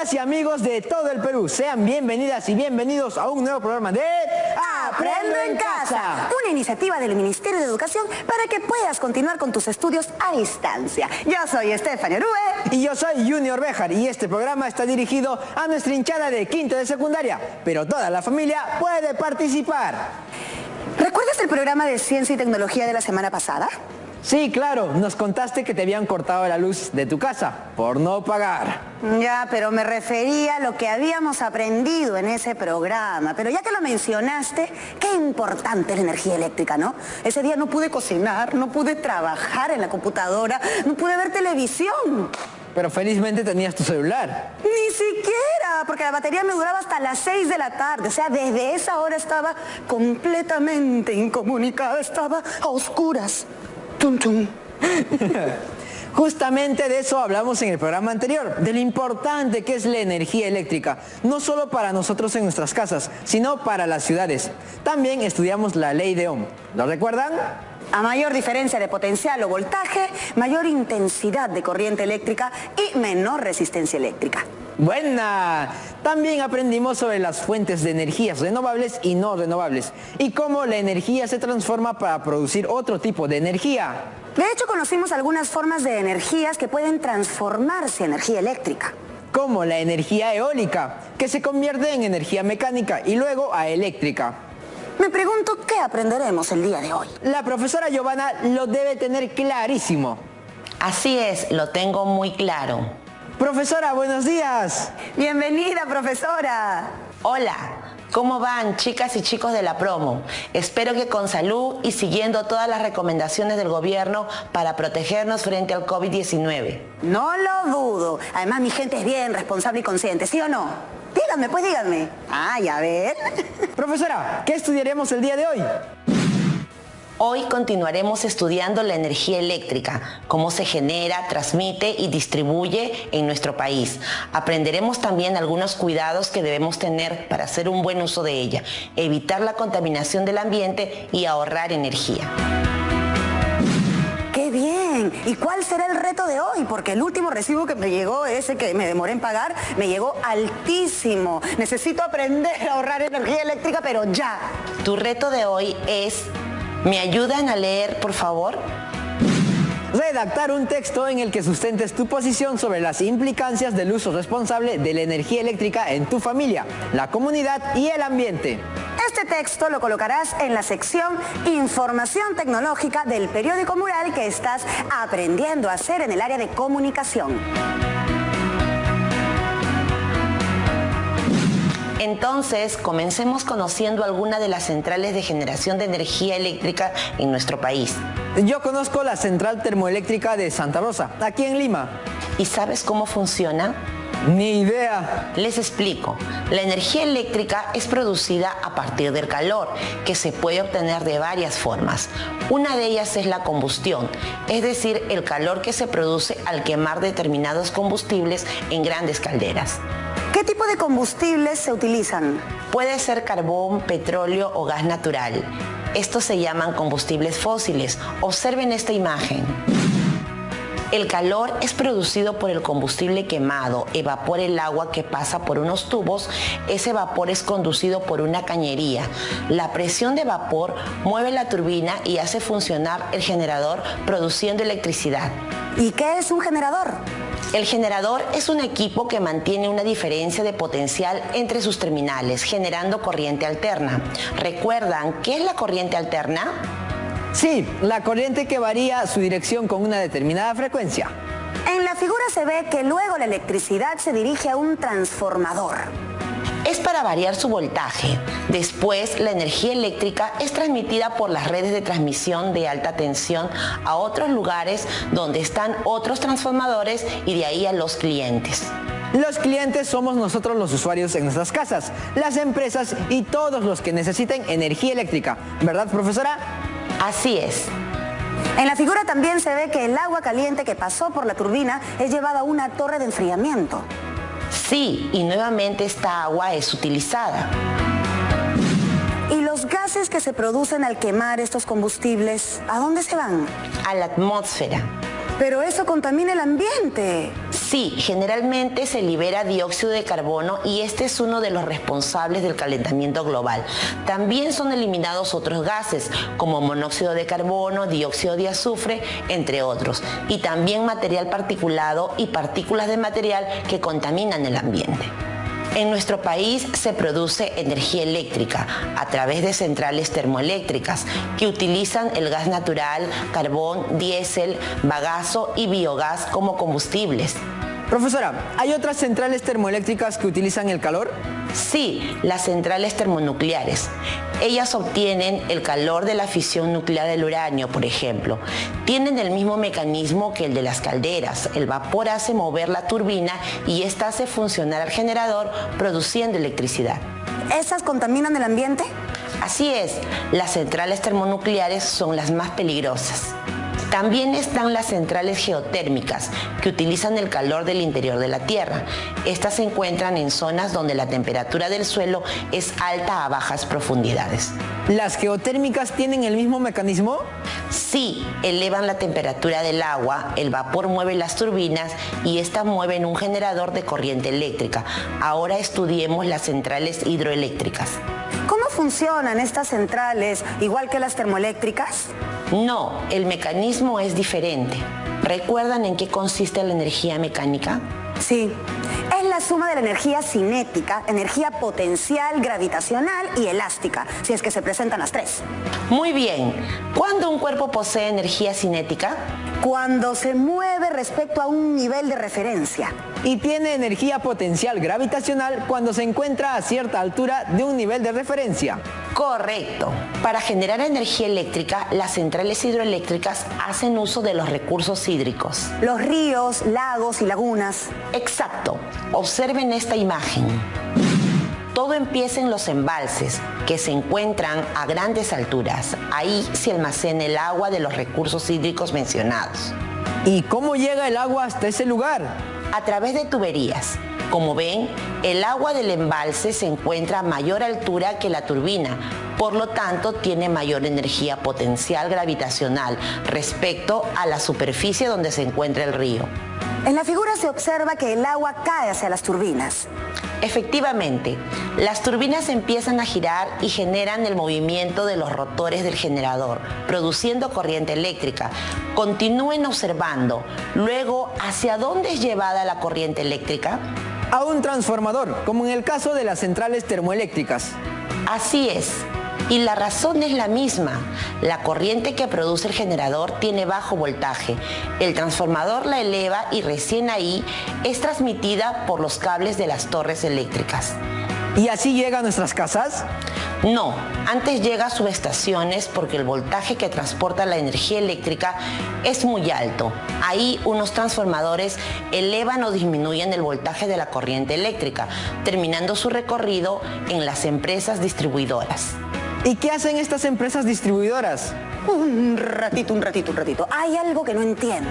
Amigas y amigos de todo el Perú, sean bienvenidas y bienvenidos a un nuevo programa de Aprendo en Casa, una iniciativa del Ministerio de Educación para que puedas continuar con tus estudios a distancia. Yo soy Estefania Orue. Y yo soy Junior Béjar, y este programa está dirigido a nuestra hinchada de quinto de secundaria, pero toda la familia puede participar. ¿Recuerdas el programa de Ciencia y Tecnología de la semana pasada? Sí, claro, nos contaste que te habían cortado la luz de tu casa por no pagar. Ya, pero me refería a lo que habíamos aprendido en ese programa. Pero ya que lo mencionaste, qué importante es la energía eléctrica, ¿no? Ese día no pude cocinar, no pude trabajar en la computadora, no pude ver televisión. Pero felizmente tenías tu celular. Ni siquiera, porque la batería me duraba hasta las 6 de la tarde. O sea, desde esa hora estaba completamente incomunicada, estaba a oscuras. Tum, tum. Justamente de eso hablamos en el programa anterior, de lo importante que es la energía eléctrica, no solo para nosotros en nuestras casas, sino para las ciudades. También estudiamos la ley de Ohm. ¿Lo recuerdan? A mayor diferencia de potencial o voltaje, mayor intensidad de corriente eléctrica y menor resistencia eléctrica. ¡Buena! También aprendimos sobre las fuentes de energías renovables y no renovables y cómo la energía se transforma para producir otro tipo de energía. De hecho, conocimos algunas formas de energías que pueden transformarse en energía eléctrica. Como la energía eólica, que se convierte en energía mecánica y luego a eléctrica. Me pregunto qué aprenderemos el día de hoy. La profesora Giovanna lo debe tener clarísimo. Así es, lo tengo muy claro. Profesora, buenos días. Bienvenida, profesora. Hola, ¿cómo van, chicas y chicos de la promo? Espero que con salud y siguiendo todas las recomendaciones del gobierno para protegernos frente al COVID-19. No lo dudo. Además, mi gente es bien responsable y consciente, ¿sí o no? Díganme, pues díganme. Ay, a ver. Profesora, ¿qué estudiaremos el día de hoy? Hoy continuaremos estudiando la energía eléctrica, cómo se genera, transmite y distribuye en nuestro país. Aprenderemos también algunos cuidados que debemos tener para hacer un buen uso de ella, evitar la contaminación del ambiente y ahorrar energía. ¡Qué bien! ¿Y cuál será el reto de hoy? Porque el último recibo que me llegó, ese que me demoré en pagar, me llegó altísimo. Necesito aprender a ahorrar energía eléctrica, pero ya. Tu reto de hoy es... ¿Me ayudan a leer, por favor? Redactar un texto en el que sustentes tu posición sobre las implicancias del uso responsable de la energía eléctrica en tu familia, la comunidad y el ambiente. Este texto lo colocarás en la sección Información Tecnológica del periódico mural que estás aprendiendo a hacer en el área de comunicación. Entonces, comencemos conociendo algunas de las centrales de generación de energía eléctrica en nuestro país. Yo conozco la central termoeléctrica de Santa Rosa, aquí en Lima. ¿Y sabes cómo funciona? Ni idea. Les explico. La energía eléctrica es producida a partir del calor, que se puede obtener de varias formas. Una de ellas es la combustión, es decir, el calor que se produce al quemar determinados combustibles en grandes calderas. ¿Qué tipo de combustibles se utilizan? Puede ser carbón, petróleo o gas natural. Estos se llaman combustibles fósiles. Observen esta imagen. El calor es producido por el combustible quemado, evapora el agua que pasa por unos tubos, ese vapor es conducido por una cañería. La presión de vapor mueve la turbina y hace funcionar el generador produciendo electricidad. ¿Y qué es un generador? El generador es un equipo que mantiene una diferencia de potencial entre sus terminales, generando corriente alterna. ¿Recuerdan qué es la corriente alterna? Sí, la corriente que varía su dirección con una determinada frecuencia. En la figura se ve que luego la electricidad se dirige a un transformador. Es para variar su voltaje. Después, la energía eléctrica es transmitida por las redes de transmisión de alta tensión a otros lugares donde están otros transformadores y de ahí a los clientes. Los clientes somos nosotros los usuarios en nuestras casas, las empresas y todos los que necesiten energía eléctrica. ¿Verdad, profesora? Así es. En la figura también se ve que el agua caliente que pasó por la turbina es llevada a una torre de enfriamiento. Sí, y nuevamente esta agua es utilizada. ¿Y los gases que se producen al quemar estos combustibles, a dónde se van? A la atmósfera. Pero eso contamina el ambiente. Sí, generalmente se libera dióxido de carbono y este es uno de los responsables del calentamiento global. También son eliminados otros gases como monóxido de carbono, dióxido de azufre, entre otros. Y también material particulado y partículas de material que contaminan el ambiente. En nuestro país se produce energía eléctrica a través de centrales termoeléctricas que utilizan el gas natural, carbón, diésel, bagazo y biogás como combustibles. Profesora, ¿hay otras centrales termoeléctricas que utilizan el calor? Sí, las centrales termonucleares. Ellas obtienen el calor de la fisión nuclear del uranio, por ejemplo. Tienen el mismo mecanismo que el de las calderas. El vapor hace mover la turbina y esta hace funcionar al generador produciendo electricidad. ¿Esas contaminan el ambiente? Así es, las centrales termonucleares son las más peligrosas. También están las centrales geotérmicas, que utilizan el calor del interior de la Tierra. Estas se encuentran en zonas donde la temperatura del suelo es alta a bajas profundidades. ¿Las geotérmicas tienen el mismo mecanismo? Sí, elevan la temperatura del agua, el vapor mueve las turbinas y estas mueven un generador de corriente eléctrica. Ahora estudiemos las centrales hidroeléctricas. ¿Cómo funcionan estas centrales, igual que las termoeléctricas? No, el mecanismo es diferente. ¿Recuerdan en qué consiste la energía mecánica? Sí, es la suma de la energía cinética, energía potencial, gravitacional y elástica, si es que se presentan las tres. Muy bien. ¿Cuándo un cuerpo posee energía cinética? Cuando se mueve respecto a un nivel de referencia. Y tiene energía potencial gravitacional cuando se encuentra a cierta altura de un nivel de referencia. Correcto. Para generar energía eléctrica, las centrales hidroeléctricas hacen uso de los recursos hídricos. Los ríos, lagos y lagunas. Exacto. Observen esta imagen. Todo empieza en los embalses, que se encuentran a grandes alturas. Ahí se almacena el agua de los recursos hídricos mencionados. ¿Y cómo llega el agua hasta ese lugar? A través de tuberías. Como ven, el agua del embalse se encuentra a mayor altura que la turbina, por lo tanto tiene mayor energía potencial gravitacional respecto a la superficie donde se encuentra el río. En la figura se observa que el agua cae hacia las turbinas. Efectivamente, las turbinas empiezan a girar y generan el movimiento de los rotores del generador, produciendo corriente eléctrica. Continúen observando. Luego, ¿hacia dónde es llevada la corriente eléctrica? A un transformador, como en el caso de las centrales termoeléctricas. Así es. Y la razón es la misma. La corriente que produce el generador tiene bajo voltaje. El transformador la eleva y recién ahí es transmitida por los cables de las torres eléctricas. ¿Y así llega a nuestras casas? No, antes llega a subestaciones porque el voltaje que transporta la energía eléctrica es muy alto. Ahí unos transformadores elevan o disminuyen el voltaje de la corriente eléctrica, terminando su recorrido en las empresas distribuidoras. ¿Y qué hacen estas empresas distribuidoras? Un ratito. Hay algo que no entiendo.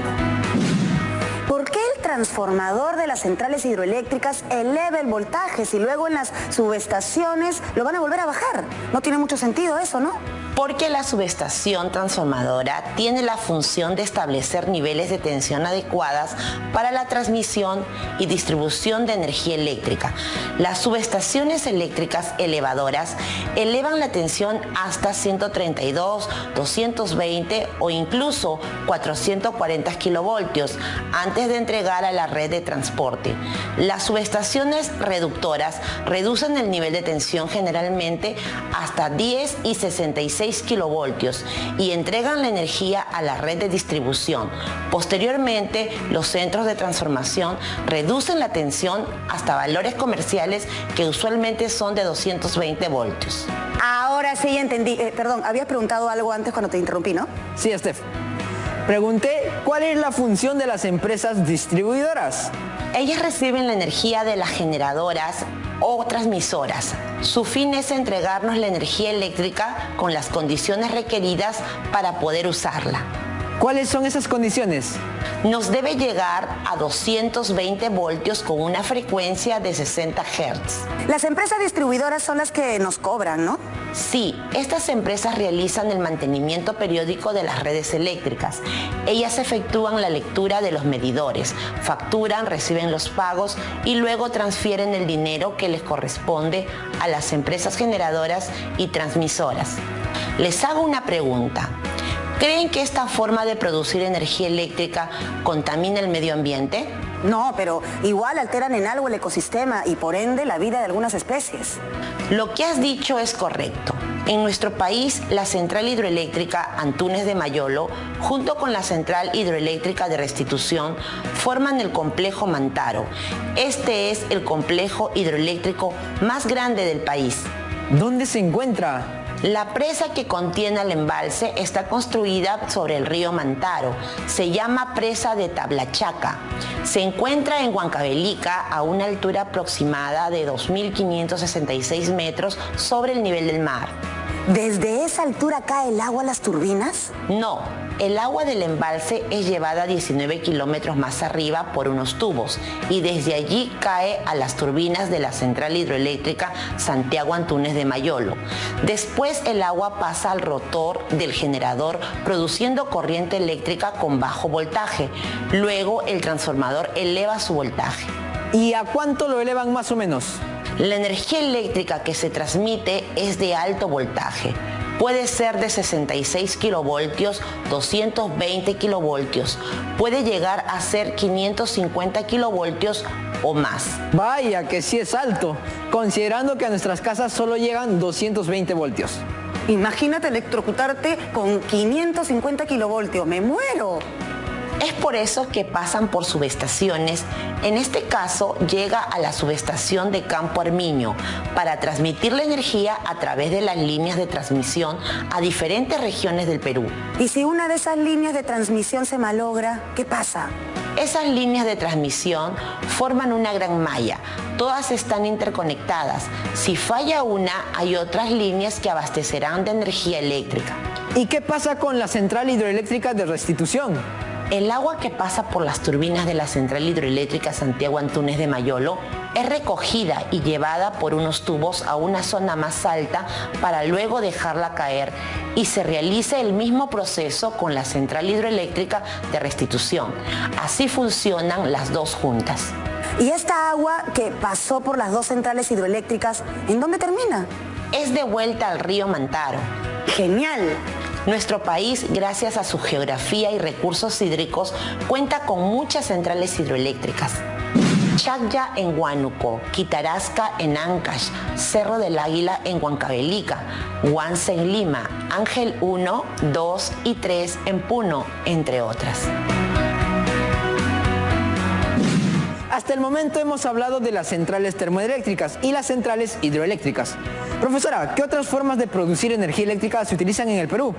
¿Por qué el transformador de las centrales hidroeléctricas eleva el voltaje si luego en las subestaciones lo van a volver a bajar? No tiene mucho sentido eso, ¿no? Porque la subestación transformadora tiene la función de establecer niveles de tensión adecuadas para la transmisión y distribución de energía eléctrica. Las subestaciones eléctricas elevadoras elevan la tensión hasta 132, 220 o incluso 440 kilovoltios antes de entregar a la red de transporte. Las subestaciones reductoras reducen el nivel de tensión generalmente hasta 10 y 66 kilovoltios y entregan la energía a la red de distribución. Posteriormente, los centros de transformación reducen la tensión hasta valores comerciales que usualmente son de 220 voltios. Ahora sí entendí. Perdón, habías preguntado algo antes cuando te interrumpí, ¿no? Sí, Steph. Pregunté cuál es la función de las empresas distribuidoras. Ellas reciben la energía de las generadoras o transmisoras. Su fin es entregarnos la energía eléctrica con las condiciones requeridas para poder usarla. ¿Cuáles son esas condiciones? Nos debe llegar a 220 voltios con una frecuencia de 60 Hz. Las empresas distribuidoras son las que nos cobran, ¿no? Sí, estas empresas realizan el mantenimiento periódico de las redes eléctricas. Ellas efectúan la lectura de los medidores, facturan, reciben los pagos y luego transfieren el dinero que les corresponde a las empresas generadoras y transmisoras. Les hago una pregunta. ¿Creen que esta forma de producir energía eléctrica contamina el medio ambiente? No, pero igual alteran en algo el ecosistema y por ende la vida de algunas especies. Lo que has dicho es correcto. En nuestro país, la central hidroeléctrica Antunes de Mayolo, junto con la central hidroeléctrica de Restitución, forman el complejo Mantaro. Este es el complejo hidroeléctrico más grande del país. ¿Dónde se encuentra? La presa que contiene el embalse está construida sobre el río Mantaro. Se llama presa de Tablachaca. Se encuentra en Huancavelica a una altura aproximada de 2.566 metros sobre el nivel del mar. ¿Desde esa altura cae el agua a las turbinas? No, el agua del embalse es llevada 19 kilómetros más arriba por unos tubos y desde allí cae a las turbinas de la central hidroeléctrica Santiago Antunes de Mayolo. Después el agua pasa al rotor del generador produciendo corriente eléctrica con bajo voltaje. Luego el transformador eleva su voltaje. ¿Y a cuánto lo elevan más o menos? La energía eléctrica que se transmite es de alto voltaje. Puede ser de 66 kilovoltios, 220 kilovoltios. Puede llegar a ser 550 kilovoltios o más. Vaya que sí es alto, considerando que a nuestras casas solo llegan 220 voltios. Imagínate electrocutarte con 550 kilovoltios. ¡Me muero! Es por eso que pasan por subestaciones. En este caso, llega a la subestación de Campo Armiño para transmitir la energía a través de las líneas de transmisión a diferentes regiones del Perú. Y si una de esas líneas de transmisión se malogra, ¿qué pasa? Esas líneas de transmisión forman una gran malla. Todas están interconectadas. Si falla una, hay otras líneas que abastecerán de energía eléctrica. ¿Y qué pasa con la central hidroeléctrica de Restitución? El agua que pasa por las turbinas de la central hidroeléctrica Santiago Antunes de Mayolo es recogida y llevada por unos tubos a una zona más alta para luego dejarla caer y se realiza el mismo proceso con la central hidroeléctrica de Restitución. Así funcionan las dos juntas. ¿Y esta agua que pasó por las dos centrales hidroeléctricas, en dónde termina? Es de vuelta al río Mantaro. ¡Genial! Nuestro país, gracias a su geografía y recursos hídricos, cuenta con muchas centrales hidroeléctricas. Chacya en Huánuco, Quitarasca en Ancash, Cerro del Águila en Huancavelica, Huance en Lima, Ángel 1, 2 y 3 en Puno, entre otras. Hasta el momento hemos hablado de las centrales termoeléctricas y las centrales hidroeléctricas. Profesora, ¿qué otras formas de producir energía eléctrica se utilizan en el Perú?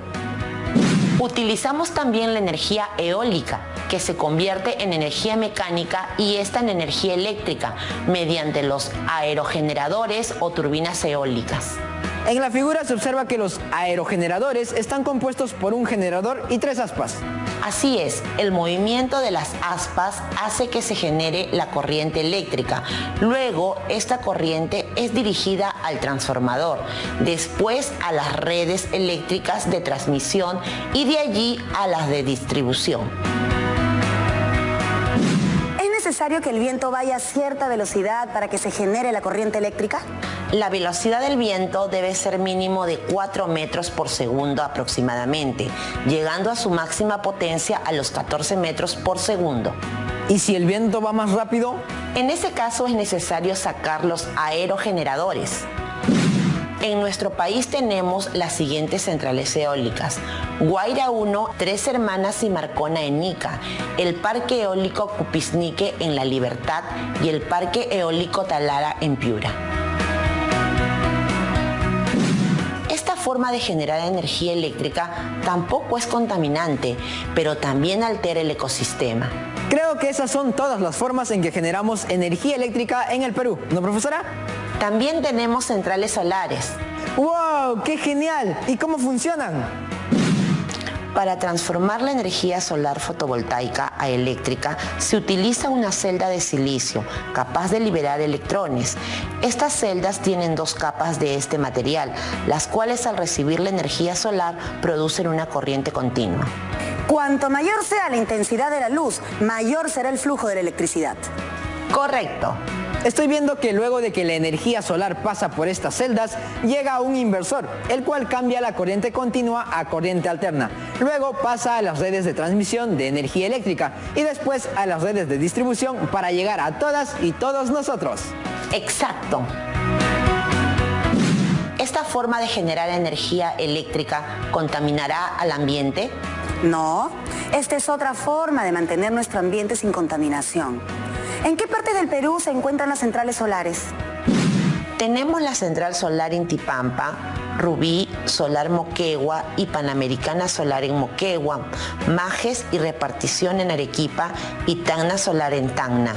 Utilizamos también la energía eólica, que se convierte en energía mecánica y esta en energía eléctrica, mediante los aerogeneradores o turbinas eólicas. En la figura se observa que los aerogeneradores están compuestos por un generador y 3 aspas. Así es, el movimiento de las aspas hace que se genere la corriente eléctrica. Luego, esta corriente es dirigida al transformador, después a las redes eléctricas de transmisión y de allí a las de distribución. ¿Es necesario que el viento vaya a cierta velocidad para que se genere la corriente eléctrica? La velocidad del viento debe ser mínimo de 4 metros por segundo aproximadamente, llegando a su máxima potencia a los 14 metros por segundo. ¿Y si el viento va más rápido? En ese caso es necesario sacar los aerogeneradores. En nuestro país tenemos las siguientes centrales eólicas: Guaira 1, Tres Hermanas y Marcona en Ica, el Parque Eólico Cupisnique en La Libertad y el Parque Eólico Talara en Piura. Esta forma de generar energía eléctrica tampoco es contaminante, pero también altera el ecosistema. Creo que esas son todas las formas en que generamos energía eléctrica en el Perú, ¿no, profesora? También tenemos centrales solares. ¡Wow! ¡Qué genial! ¿Y cómo funcionan? Para transformar la energía solar fotovoltaica a eléctrica se utiliza una celda de silicio capaz de liberar electrones. Estas celdas tienen dos capas de este material, las cuales al recibir la energía solar producen una corriente continua. Cuanto mayor sea la intensidad de la luz, mayor será el flujo de la electricidad. Correcto. Estoy viendo que luego de que la energía solar pasa por estas celdas, llega a un inversor, el cual cambia la corriente continua a corriente alterna. Luego pasa a las redes de transmisión de energía eléctrica y después a las redes de distribución para llegar a todas y todos nosotros. Exacto. ¿Esta forma de generar energía eléctrica contaminará al ambiente? No, esta es otra forma de mantener nuestro ambiente sin contaminación. ¿En qué parte del Perú se encuentran las centrales solares? Tenemos la Central Solar Intipampa, Rubí Solar Moquegua y Panamericana Solar en Moquegua, Majes y Repartición en Arequipa y Tacna Solar en Tacna.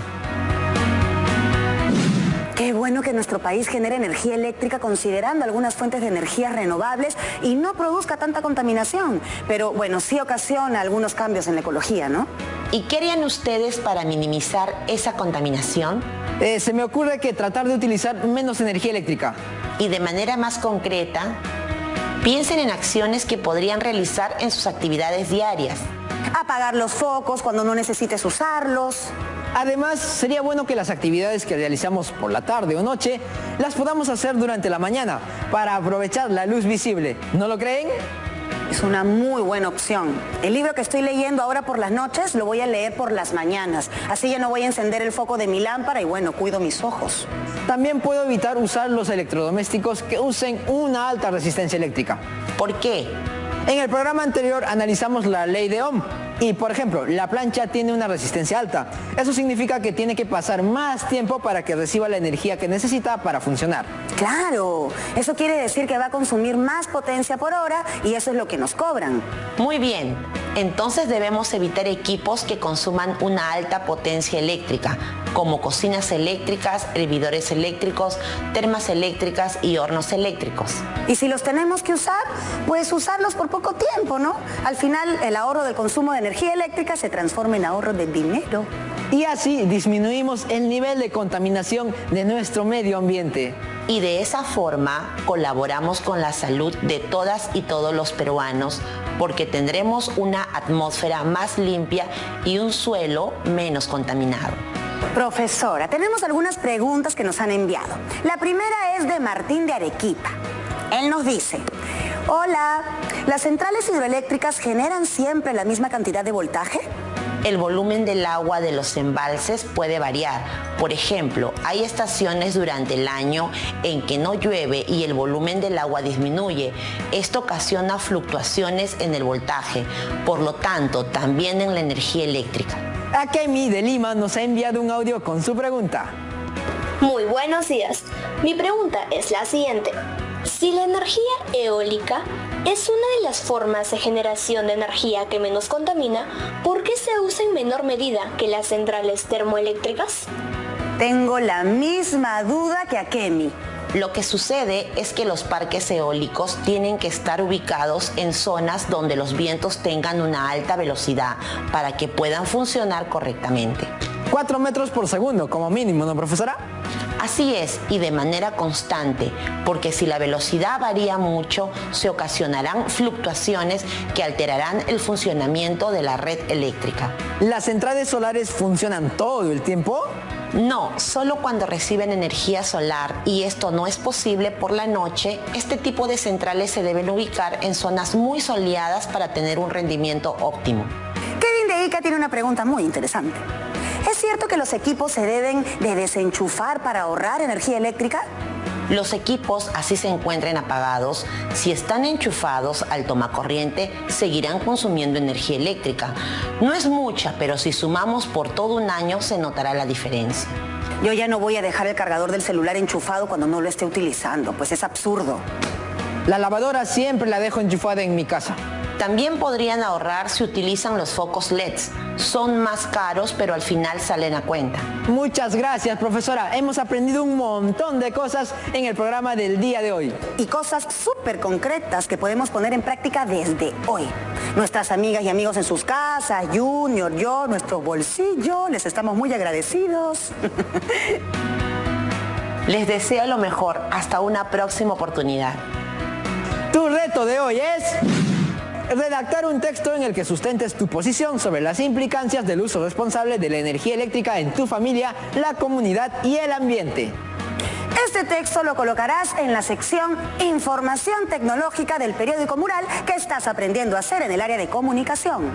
Qué bueno que nuestro país genere energía eléctrica considerando algunas fuentes de energía renovables y no produzca tanta contaminación. Pero bueno, sí ocasiona algunos cambios en la ecología, ¿no? ¿Y qué harían ustedes para minimizar esa contaminación? Se me ocurre que tratar de utilizar menos energía eléctrica. Y de manera más concreta, piensen en acciones que podrían realizar en sus actividades diarias. Apagar los focos cuando no necesites usarlos. Además, sería bueno que las actividades que realizamos por la tarde o noche las podamos hacer durante la mañana para aprovechar la luz visible. ¿No lo creen? Es una muy buena opción. El libro que estoy leyendo ahora por las noches lo voy a leer por las mañanas. Así ya no voy a encender el foco de mi lámpara y bueno, cuido mis ojos. También puedo evitar usar los electrodomésticos que usen una alta resistencia eléctrica. ¿Por qué? En el programa anterior analizamos la ley de Ohm y, por ejemplo, la plancha tiene una resistencia alta. Eso significa que tiene que pasar más tiempo para que reciba la energía que necesita para funcionar. Claro, eso quiere decir que va a consumir más potencia por hora y eso es lo que nos cobran. Muy bien, entonces debemos evitar equipos que consuman una alta potencia eléctrica, como cocinas eléctricas, hervidores eléctricos, termas eléctricas y hornos eléctricos. Y si los tenemos que usar, pues usarlos por poco tiempo, ¿no? Al final, el ahorro del consumo de energía eléctrica se transforma en ahorro de dinero. Y así disminuimos el nivel de contaminación de nuestro medio ambiente. Y de esa forma colaboramos con la salud de todas y todos los peruanos, porque tendremos una atmósfera más limpia y un suelo menos contaminado. Profesora, tenemos algunas preguntas que nos han enviado. La primera es de Martín de Arequipa. Él nos dice: hola, ¿las centrales hidroeléctricas generan siempre la misma cantidad de voltaje? El volumen del agua de los embalses puede variar. Por ejemplo, hay estaciones durante el año en que no llueve y el volumen del agua disminuye. Esto ocasiona fluctuaciones en el voltaje, por lo tanto, también en la energía eléctrica. Akemi de Lima nos ha enviado un audio con su pregunta. Muy buenos días. Mi pregunta es la siguiente. Si la energía eólica es una de las formas de generación de energía que menos contamina, ¿por qué se usa en menor medida que las centrales termoeléctricas? Tengo la misma duda que Akemi. Lo que sucede es que los parques eólicos tienen que estar ubicados en zonas donde los vientos tengan una alta velocidad para que puedan funcionar correctamente. 4 metros por segundo como mínimo, ¿no, profesora? Así es, y de manera constante, porque si la velocidad varía mucho, se ocasionarán fluctuaciones que alterarán el funcionamiento de la red eléctrica. ¿Las centrales solares funcionan todo el tiempo? No, solo cuando reciben energía solar, y esto no es posible por la noche. Este tipo de centrales se deben ubicar en zonas muy soleadas para tener un rendimiento óptimo. Kevin de Ica tiene una pregunta muy interesante. ¿Es cierto que los equipos se deben de desenchufar para ahorrar energía eléctrica? Los equipos, así se encuentren apagados, si están enchufados al tomacorriente, seguirán consumiendo energía eléctrica. No es mucha, pero si sumamos por todo un año se notará la diferencia. Yo ya no voy a dejar el cargador del celular enchufado cuando no lo esté utilizando, pues es absurdo. La lavadora siempre la dejo enchufada en mi casa. también podrían ahorrar si utilizan los focos LEDs. Son más caros, pero al final salen a cuenta. Muchas gracias, profesora. Hemos aprendido un montón de cosas en el programa del día de hoy. Y cosas súper concretas que podemos poner en práctica desde hoy. Nuestras amigas y amigos en sus casas, Junior, yo, nuestros bolsillos, les estamos muy agradecidos. Les deseo lo mejor. Hasta una próxima oportunidad. Tu reto de hoy es redactar un texto en el que sustentes tu posición sobre las implicancias del uso responsable de la energía eléctrica en tu familia, la comunidad y el ambiente. Este texto lo colocarás en la sección Información Tecnológica del periódico Mural que estás aprendiendo a hacer en el área de comunicación.